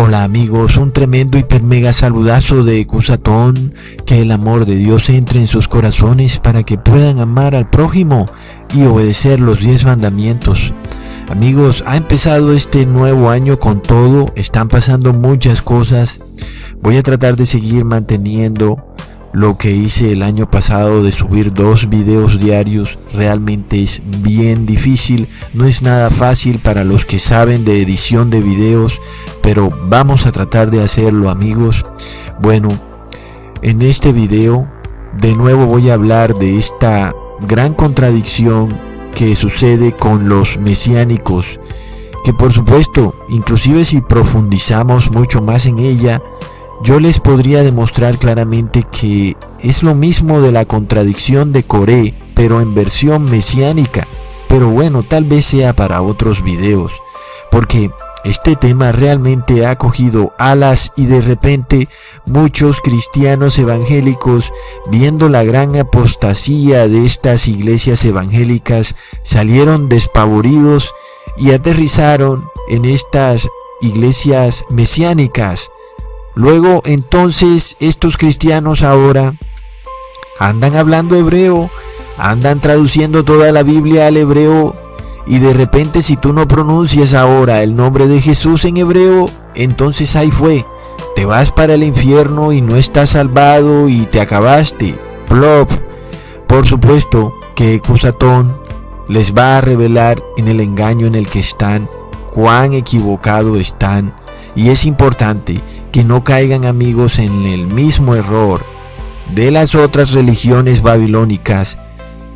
Hola amigos, un tremendo hiper mega saludazo de Cusatón. Que el amor de Dios entre en sus corazones para que puedan amar al prójimo y obedecer los 10 mandamientos. Amigos, ha empezado este nuevo año con todo, están pasando muchas cosas. Voy a tratar de seguir manteniendo lo que hice el año pasado de subir 2 videos diarios. Realmente es bien difícil, no es nada fácil para los que saben de edición de videos, pero vamos a tratar de hacerlo, amigos. Bueno, en este video de nuevo voy a hablar de esta gran contradicción que sucede con los mesiánicos, que por supuesto, inclusive si profundizamos mucho más en ella, yo les podría demostrar claramente que es lo mismo de la contradicción de Coré, pero en versión mesiánica. Pero bueno, tal vez sea para otros videos, porque este tema realmente ha cogido alas y de repente muchos cristianos evangélicos, viendo la gran apostasía de estas iglesias evangélicas, salieron despavoridos y aterrizaron en estas iglesias mesiánicas. Luego entonces estos cristianos ahora andan hablando hebreo, andan traduciendo toda la Biblia al hebreo, y de repente si tú no pronuncias ahora el nombre de Jesús en hebreo, entonces ahí fue, te vas para el infierno y no estás salvado y te acabaste, plop. Por supuesto que Cusatón les va a revelar en el engaño en el que están, cuán equivocado están, y es importante que no caigan, amigos, en el mismo error de las otras religiones babilónicas,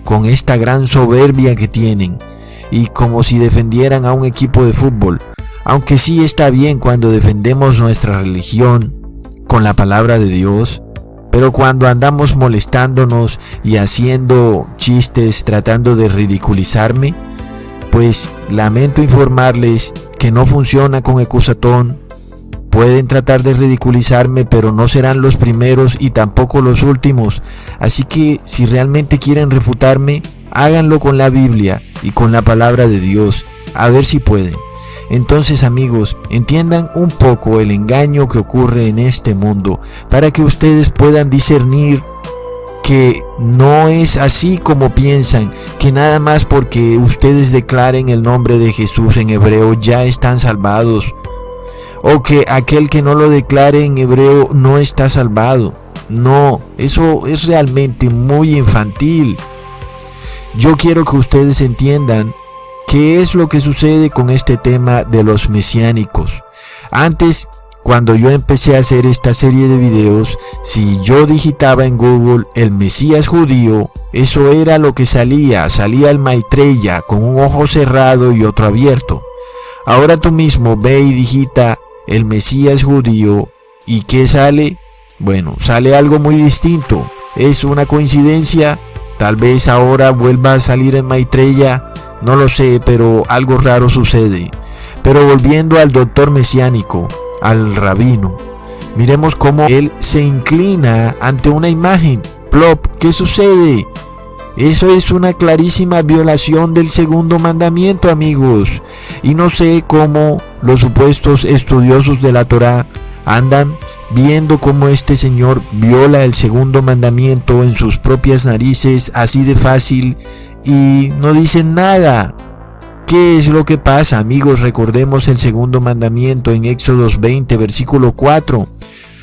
con esta gran soberbia que tienen y como si defendieran a un equipo de fútbol. Aunque sí está bien cuando defendemos nuestra religión con la palabra de Dios, pero cuando andamos molestándonos y haciendo chistes tratando de ridiculizarme, pues lamento informarles que no funciona con Cusatón. Pueden tratar de ridiculizarme, pero no serán los primeros y tampoco los últimos. Así que si realmente quieren refutarme, háganlo con la Biblia y con la palabra de Dios, a ver si pueden. Entonces, amigos, entiendan un poco el engaño que ocurre en este mundo, para que ustedes puedan discernir que no es así como piensan, que nada más porque ustedes declaren el nombre de Jesús en hebreo ya están salvados, o que aquel que no lo declare en hebreo no está salvado. No, eso es realmente muy infantil. Yo quiero que ustedes entiendan qué es lo que sucede con este tema de los mesiánicos. Antes, cuando yo empecé a hacer esta serie de videos, si yo digitaba en Google el Mesías judío, eso era lo que salía el Maitreya con un ojo cerrado y otro abierto. Ahora tú mismo ve y digita el Mesías judío, ¿y qué sale? Bueno, sale algo muy distinto. ¿Es una coincidencia? Tal vez ahora vuelva a salir en Maitreya, no lo sé, pero algo raro sucede. Pero volviendo al doctor mesiánico, al rabino, miremos cómo él se inclina ante una imagen. Plop, ¿qué sucede? Eso es una clarísima violación del segundo mandamiento, amigos. Y no sé cómo los supuestos estudiosos de la Torá andan viendo cómo este señor viola el segundo mandamiento en sus propias narices así de fácil y no dicen nada. ¿Qué es lo que pasa, amigos? Recordemos el segundo mandamiento en Éxodos 20, versículo 4.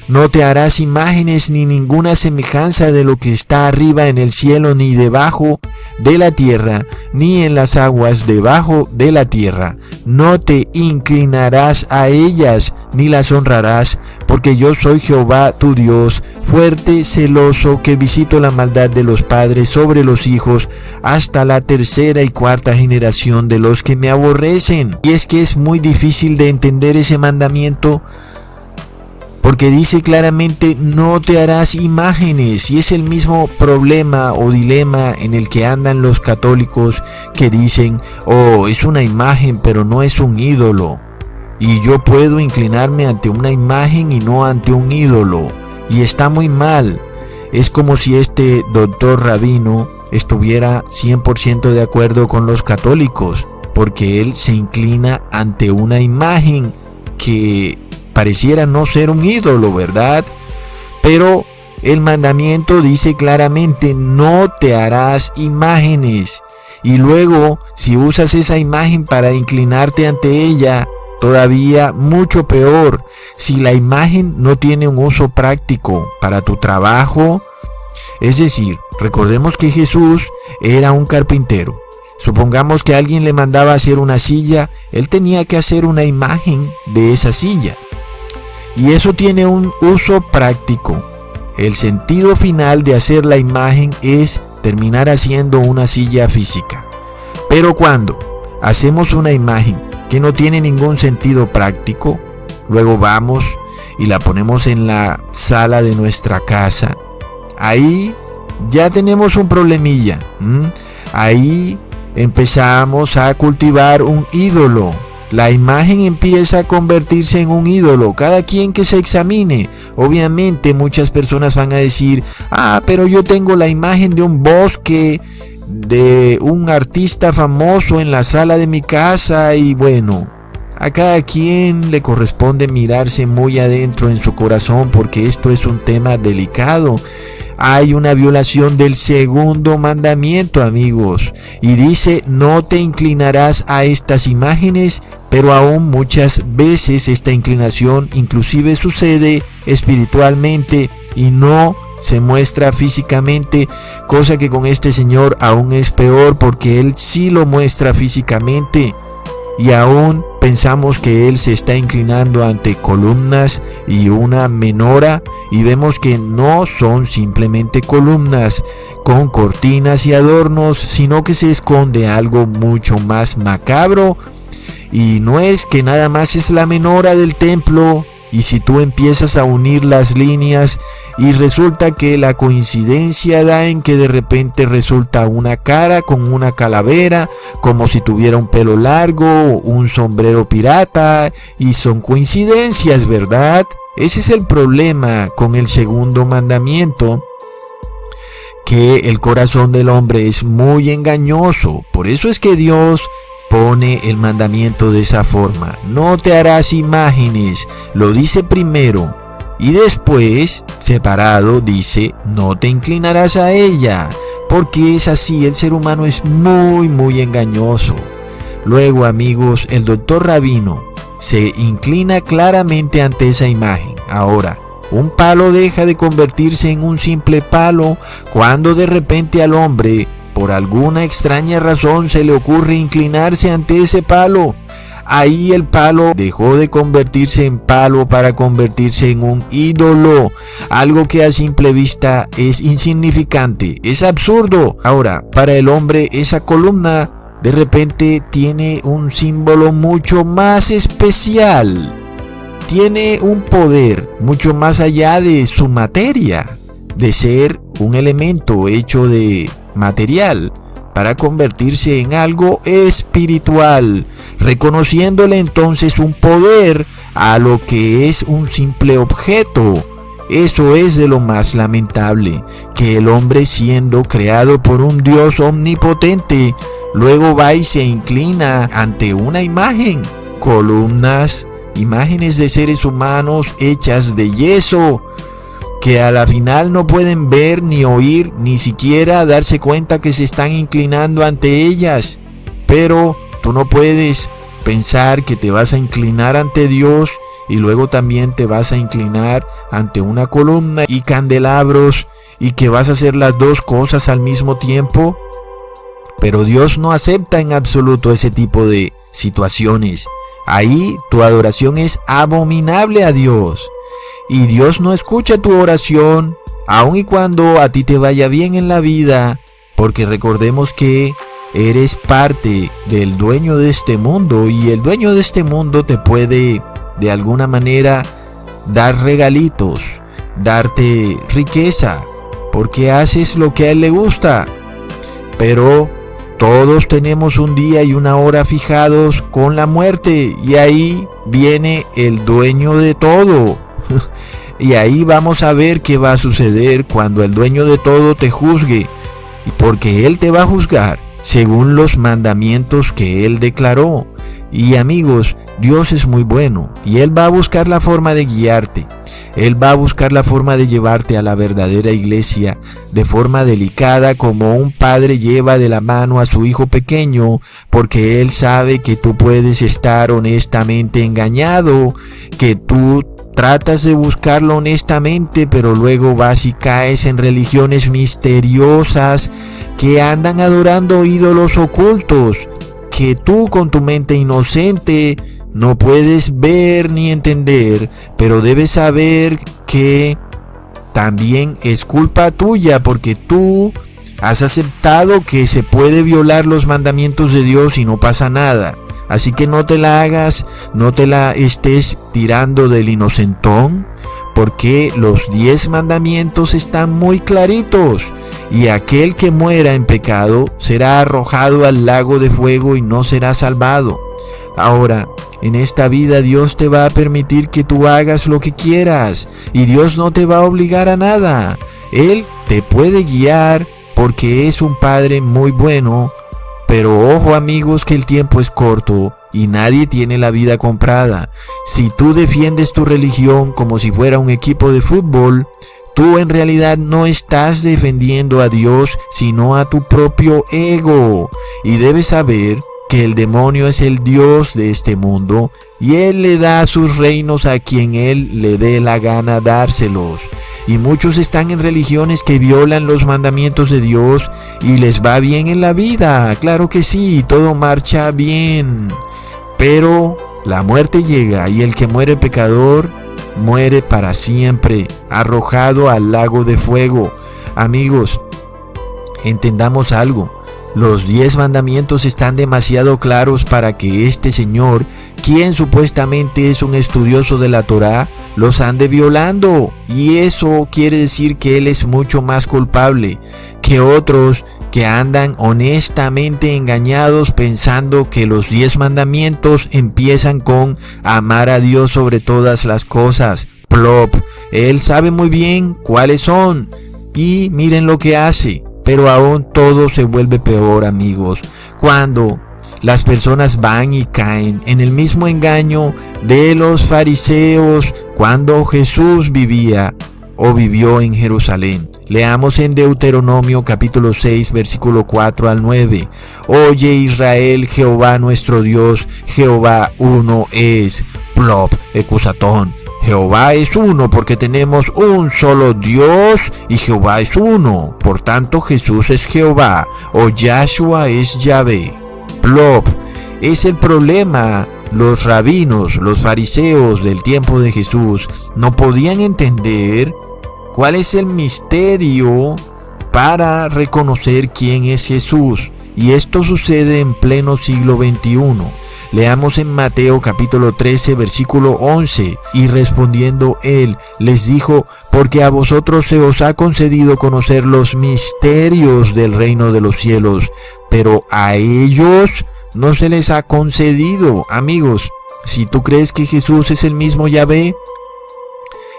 No te harás imágenes ni ninguna semejanza de lo que está arriba en el cielo, ni debajo de la tierra, ni en las aguas debajo de la tierra. No te inclinarás a ellas, ni las honrarás, porque yo soy Jehová tu Dios, fuerte, celoso, que visito la maldad de los padres sobre los hijos, hasta la 3ª y 4ª generación de los que me aborrecen. Y es que es muy difícil de entender ese mandamiento, porque dice claramente no te harás imágenes, y es el mismo problema o dilema en el que andan los católicos que dicen, oh, es una imagen pero no es un ídolo, y yo puedo inclinarme ante una imagen y no ante un ídolo, y está muy mal. Es como si este doctor rabino estuviera 100% de acuerdo con los católicos, porque él se inclina ante una imagen que pareciera no ser un ídolo, ¿verdad? Pero el mandamiento dice claramente: no te harás imágenes. Y luego, si usas esa imagen para inclinarte ante ella, todavía mucho peor, si la imagen no tiene un uso práctico para tu trabajo. Es decir, recordemos que Jesús era un carpintero. Supongamos que alguien le mandaba hacer una silla, él tenía que hacer una imagen de esa silla. Y eso tiene un uso práctico. El sentido final de hacer la imagen es terminar haciendo una silla física. Pero cuando hacemos una imagen que no tiene ningún sentido práctico, luego vamos y la ponemos en la sala de nuestra casa, ahí ya tenemos un problemilla. Ahí empezamos a cultivar un ídolo. La imagen empieza a convertirse en un ídolo. Cada quien que se examine. Obviamente muchas personas van a decir: pero yo tengo la imagen de un bosque, de un artista famoso en la sala de mi casa. Y bueno, a cada quien le corresponde mirarse muy adentro en su corazón, porque esto es un tema delicado. Hay una violación del segundo mandamiento, amigos, y dice: no te inclinarás a estas imágenes. Pero aún muchas veces esta inclinación inclusive sucede espiritualmente y no se muestra físicamente, cosa que con este señor aún es peor, porque él sí lo muestra físicamente. Y aún pensamos que él se está inclinando ante columnas y una menora, y vemos que no son simplemente columnas con cortinas y adornos, sino que se esconde algo mucho más macabro. Y no es que nada más es la menora del templo, y si tú empiezas a unir las líneas y resulta que la coincidencia da en que de repente resulta una cara con una calavera, como si tuviera un pelo largo, un sombrero pirata, y son coincidencias, ¿verdad? Ese es el problema con el segundo mandamiento, que el corazón del hombre es muy engañoso. Por eso es que Dios pone el mandamiento de esa forma: no te harás imágenes. Lo dice primero, y después, separado, dice: no te inclinarás a ella, porque es así. El ser humano es muy engañoso. Luego, amigos, el doctor Rabino se inclina claramente ante esa imagen. Ahora, un palo deja de convertirse en un simple palo cuando de repente al hombre, por alguna extraña razón, se le ocurre inclinarse ante ese palo. Ahí el palo dejó de convertirse en palo para convertirse en un ídolo, algo que a simple vista es insignificante, es absurdo. Ahora, para el hombre, esa columna de repente tiene un símbolo mucho más especial, tiene un poder mucho más allá de su materia, de ser un elemento hecho de material para convertirse en algo espiritual, reconociéndole entonces un poder a lo que es un simple objeto. Eso es de lo más lamentable, que el hombre, siendo creado por un Dios omnipotente, luego va y se inclina ante una imagen, columnas, imágenes de seres humanos hechas de yeso, que a la final no pueden ver ni oír, ni siquiera darse cuenta que se están inclinando ante ellas. Pero tú no puedes pensar que te vas a inclinar ante Dios y luego también te vas a inclinar ante una columna y candelabros, y que vas a hacer las dos cosas al mismo tiempo. Pero Dios no acepta en absoluto ese tipo de situaciones. Ahí tu adoración es abominable a Dios. Y Dios no escucha tu oración, aun y cuando a ti te vaya bien en la vida, porque recordemos que eres parte del dueño de este mundo, y el dueño de este mundo te puede de alguna manera dar regalitos, darte riqueza, porque haces lo que a él le gusta. Pero todos tenemos un día y una hora fijados con la muerte, y ahí viene el dueño de todo. Y ahí vamos a ver qué va a suceder cuando el dueño de todo te juzgue, porque él te va a juzgar según los mandamientos que él declaró. Y amigos, Dios es muy bueno y Él va a buscar la forma de guiarte. Él va a buscar la forma de llevarte a la verdadera iglesia de forma delicada, como un padre lleva de la mano a su hijo pequeño, porque Él sabe que tú puedes estar honestamente engañado, que tú tratas de buscarlo honestamente, pero luego vas y caes en religiones misteriosas que andan adorando ídolos ocultos, que tú con tu mente inocente no puedes ver ni entender, pero debes saber que también es culpa tuya, porque tú has aceptado que se puede violar los mandamientos de Dios y no pasa nada. Así que no te la hagas, no te la estés tirando del inocentón, porque los 10 mandamientos están muy claritos. Y aquel que muera en pecado será arrojado al lago de fuego y no será salvado. Ahora, en esta vida Dios te va a permitir que tú hagas lo que quieras y Dios no te va a obligar a nada. Él te puede guiar porque es un Padre muy bueno, pero ojo amigos, que el tiempo es corto y nadie tiene la vida comprada. Si tú defiendes tu religión como si fuera un equipo de fútbol, tú en realidad no estás defendiendo a Dios, sino a tu propio ego. Y debes saber que el demonio es el Dios de este mundo y Él le da sus reinos a quien Él le dé la gana dárselos. Y muchos están en religiones que violan los mandamientos de Dios y les va bien en la vida. Claro que sí, todo marcha bien. Pero la muerte llega y el que muere pecador muere para siempre, arrojado al lago de fuego. Amigos, entendamos algo. Los 10 mandamientos están demasiado claros para que este señor, quien supuestamente es un estudioso de la Torá, los ande violando. Y eso quiere decir que él es mucho más culpable que otros que andan honestamente engañados pensando que los 10 mandamientos empiezan con amar a Dios sobre todas las cosas. Plop, él sabe muy bien cuáles son y miren lo que hace. Pero aún todo se vuelve peor, amigos, cuando las personas van y caen en el mismo engaño de los fariseos cuando Jesús vivía o vivió en Jerusalén. Leamos en Deuteronomio capítulo 6 versículo 4 al 9. Oye Israel, Jehová nuestro Dios, Jehová uno es. Plop, ecusatón. Jehová es uno porque tenemos un solo Dios y Jehová es uno. Por tanto Jesús es Jehová o Yahshua es Yahvé. Plop, es el problema. Los rabinos, los fariseos del tiempo de Jesús no podían entender cuál es el misterio para reconocer quién es Jesús. Y esto sucede en pleno siglo XXI. Leamos en Mateo capítulo 13 versículo 11. Y respondiendo él, les dijo: porque a vosotros se os ha concedido conocer los misterios del reino de los cielos, pero a ellos no se les ha concedido. Amigos, si tú crees que Jesús es el mismo Yahvé,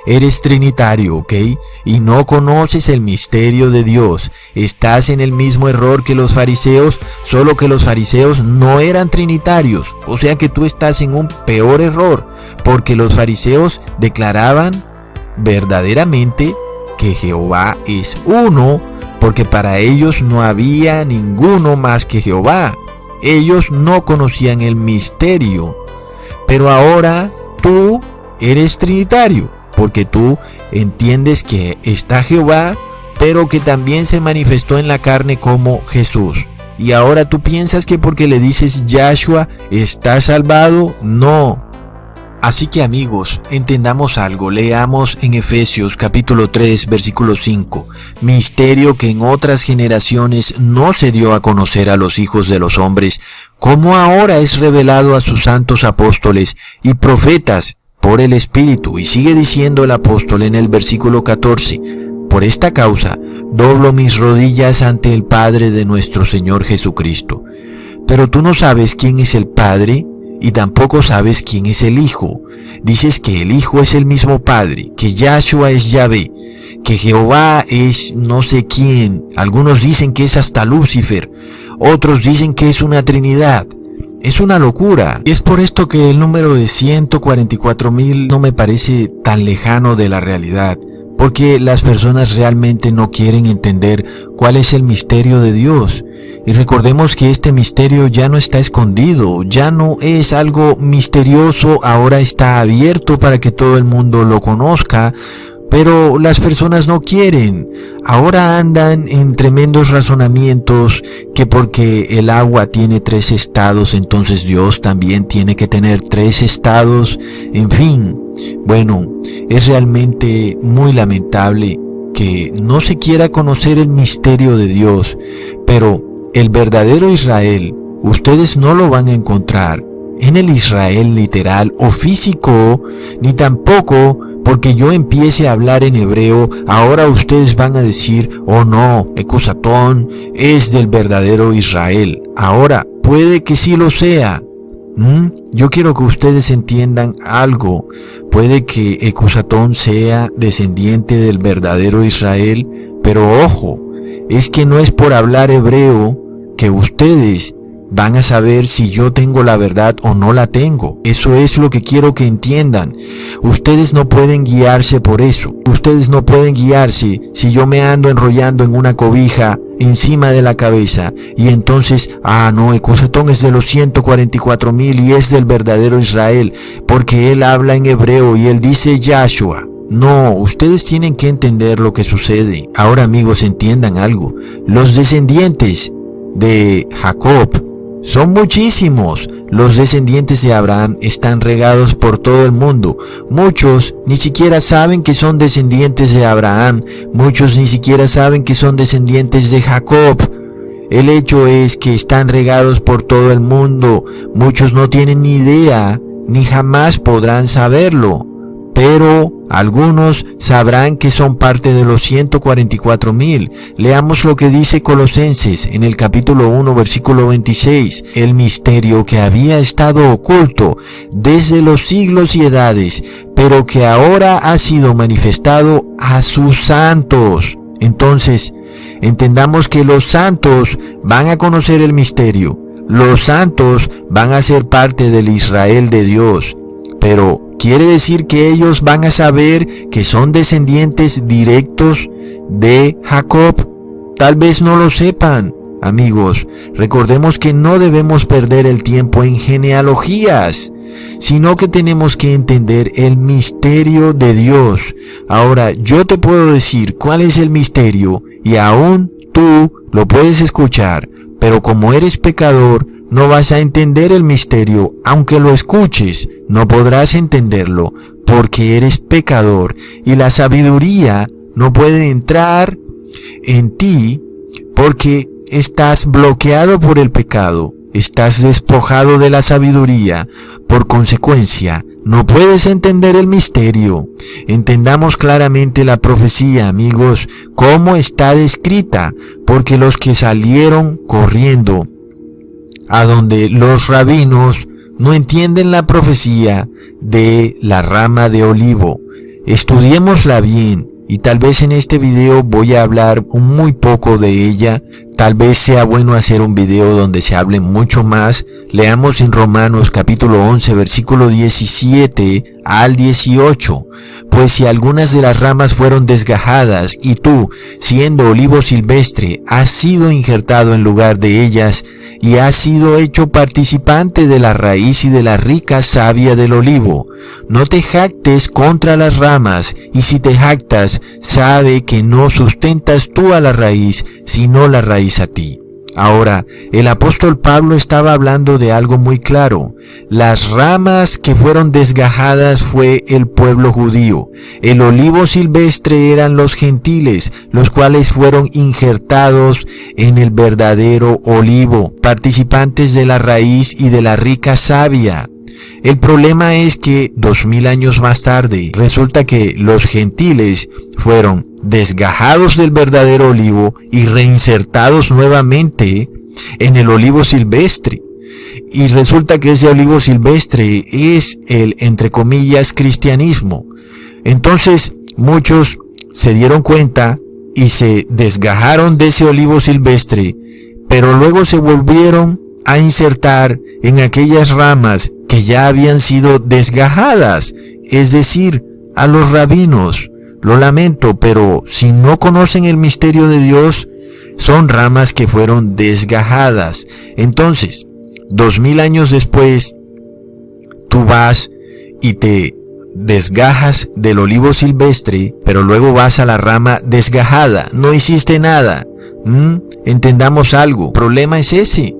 eres trinitario, ¿ok? Y no conoces el misterio de Dios. Estás en el mismo error que los fariseos, solo que los fariseos no eran trinitarios. O sea que tú estás en un peor error, porque los fariseos declaraban verdaderamente que Jehová es uno, porque para ellos no había ninguno más que Jehová. Ellos no conocían el misterio. Pero ahora tú eres trinitario, porque tú entiendes que está Jehová, pero que también se manifestó en la carne como Jesús. Y ahora tú piensas que porque le dices Yahshua estás salvado. No. Así que amigos, entendamos algo. Leamos en Efesios capítulo 3 versículo 5. Misterio que en otras generaciones no se dio a conocer a los hijos de los hombres, como ahora es revelado a sus santos apóstoles y profetas por el Espíritu. Y sigue diciendo el apóstol en el versículo 14: por esta causa doblo mis rodillas ante el Padre de nuestro Señor Jesucristo. Pero tú no sabes quién es el Padre y tampoco sabes quién es el Hijo. Dices que el Hijo es el mismo Padre, que Yahshua es Yahvé, que Jehová es no sé quién. Algunos dicen que es hasta Lucifer, otros dicen que es una Trinidad. Es una locura. Y es por esto que el número de 144,000 no me parece tan lejano de la realidad. Porque las personas realmente no quieren entender cuál es el misterio de Dios. Y recordemos que este misterio ya no está escondido, ya no es algo misterioso, ahora está abierto para que todo el mundo lo conozca. Pero las personas no quieren. Ahora andan en tremendos razonamientos que porque el agua tiene 3 estados, entonces Dios también tiene que tener 3 estados. En fin, bueno, es realmente muy lamentable que no se quiera conocer el misterio de Dios. Pero el verdadero Israel, ustedes no lo van a encontrar en el Israel literal o físico, ni tampoco porque yo empiece a hablar en hebreo, ahora ustedes van a decir, oh no, Ecusatón es del verdadero Israel. Ahora, puede que sí lo sea. Yo quiero que ustedes entiendan algo. Puede que Ecusatón sea descendiente del verdadero Israel, pero ojo, es que no es por hablar hebreo que ustedes van a saber si yo tengo la verdad o no la tengo. Eso es lo que quiero que entiendan. Ustedes no pueden guiarse por eso. Ustedes no pueden guiarse si yo me ando enrollando en una cobija encima de la cabeza y entonces, no, Ecusatón es de los 144,000 y es del verdadero Israel porque él habla en hebreo y él dice Yahshua. No, ustedes tienen que entender lo que sucede. Ahora, amigos, entiendan algo. Los descendientes de Jacob son muchísimos. Los descendientes de Abraham están regados por todo el mundo. Muchos ni siquiera saben que son descendientes de Abraham. Muchos ni siquiera saben que son descendientes de Jacob. El hecho es que están regados por todo el mundo. Muchos no tienen ni idea, ni jamás podrán saberlo. Pero algunos sabrán que son parte de los 144,000. Leamos lo que dice Colosenses en el capítulo 1, versículo 26. El misterio que había estado oculto desde los siglos y edades, pero que ahora ha sido manifestado a sus santos. Entonces, entendamos que los santos van a conocer el misterio. Los santos van a ser parte del Israel de Dios. Pero quiere decir que ellos van a saber que son descendientes directos de Jacob. Tal vez no lo sepan. Amigos, recordemos que no debemos perder el tiempo en genealogías, sino que tenemos que entender el misterio de Dios. Ahora, yo te puedo decir cuál es el misterio y aún tú lo puedes escuchar, pero como eres pecador, no vas a entender el misterio. Aunque lo escuches, no podrás entenderlo, porque eres pecador y la sabiduría no puede entrar en ti porque estás bloqueado por el pecado. Estás despojado de la sabiduría. Por consecuencia, no puedes entender el misterio. Entendamos claramente la profecía, amigos, cómo está descrita, porque los que salieron corriendo a donde los rabinos no entienden la profecía de la rama de olivo. Estudiémosla bien y tal vez en este video voy a hablar muy poco de ella. Tal vez sea bueno hacer un video donde se hable mucho más. Leamos en Romanos capítulo 11 versículo 17 al 18. Pues si algunas de las ramas fueron desgajadas y tú, siendo olivo silvestre, has sido injertado en lugar de ellas y has sido hecho participante de la raíz y de la rica savia del olivo, no te jactes contra las ramas, y si te jactas, sabe que no sustentas tú a la raíz, sino la raíz a ti. Ahora, el apóstol Pablo estaba hablando de algo muy claro. Las ramas que fueron desgajadas fue el pueblo judío. El olivo silvestre eran los gentiles, los cuales fueron injertados en el verdadero olivo, participantes de la raíz y de la rica savia. El problema es que 2000 años más tarde, resulta que los gentiles fueron desgajados del verdadero olivo y reinsertados nuevamente en el olivo silvestre. Y resulta que ese olivo silvestre es el, entre comillas, cristianismo. Entonces, muchos se dieron cuenta y se desgajaron de ese olivo silvestre, pero luego se volvieron a insertar en aquellas ramas que ya habían sido desgajadas, es decir, a los rabinos. Lo lamento, pero si no conocen el misterio de Dios, son ramas que fueron desgajadas. Entonces, 2000 años después, tú vas y te desgajas del olivo silvestre, pero luego vas a la rama desgajada. No hiciste nada. Entendamos algo. El problema es ese,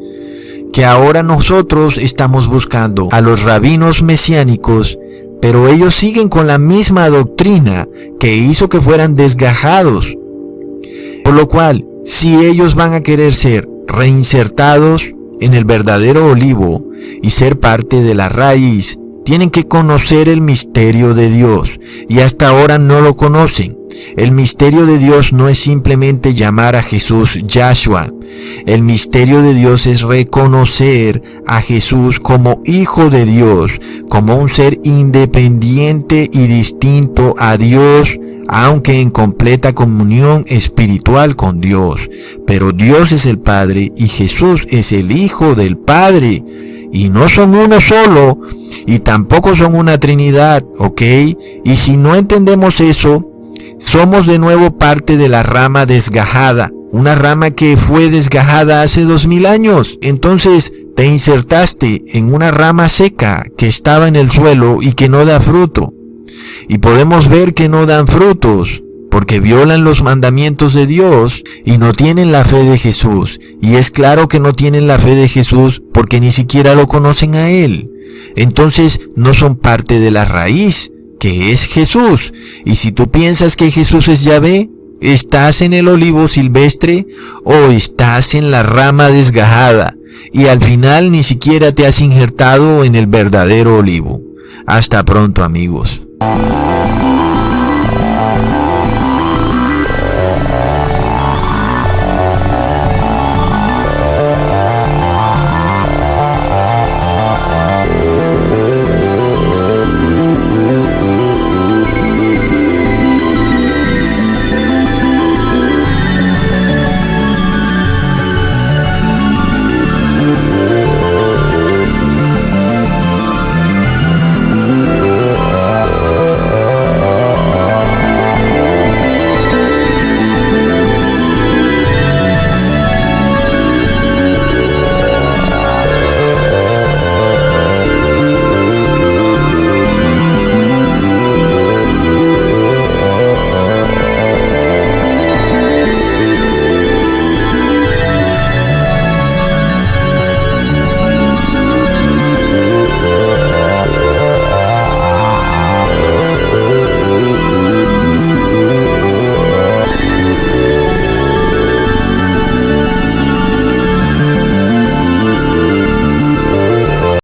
que ahora nosotros estamos buscando a los rabinos mesiánicos, pero ellos siguen con la misma doctrina que hizo que fueran desgajados. Por lo cual, si ellos van a querer ser reinsertados en el verdadero olivo y ser parte de la raíz, tienen que conocer el misterio de Dios, y hasta ahora no lo conocen. El misterio de Dios no es simplemente llamar a Jesús Yahshua. El misterio de Dios es reconocer a Jesús como Hijo de Dios, como un ser independiente y distinto a Dios, aunque en completa comunión espiritual con Dios. Pero Dios es el Padre y Jesús es el Hijo del Padre, y no son uno solo, y tampoco son una Trinidad, ¿ok? Y si no entendemos eso, somos de nuevo parte de la rama desgajada, una rama que fue desgajada hace 2000 años. Entonces te insertaste en una rama seca que estaba en el suelo y que no da fruto. Y podemos ver que no dan frutos porque violan los mandamientos de Dios y no tienen la fe de Jesús. Y es claro que no tienen la fe de Jesús porque ni siquiera lo conocen a Él. Entonces no son parte de la raíz, que es Jesús. Y si tú piensas que Jesús es Yahvé, ¿estás en el olivo silvestre o estás en la rama desgajada? Y al final ni siquiera te has injertado en el verdadero olivo. Hasta pronto, amigos.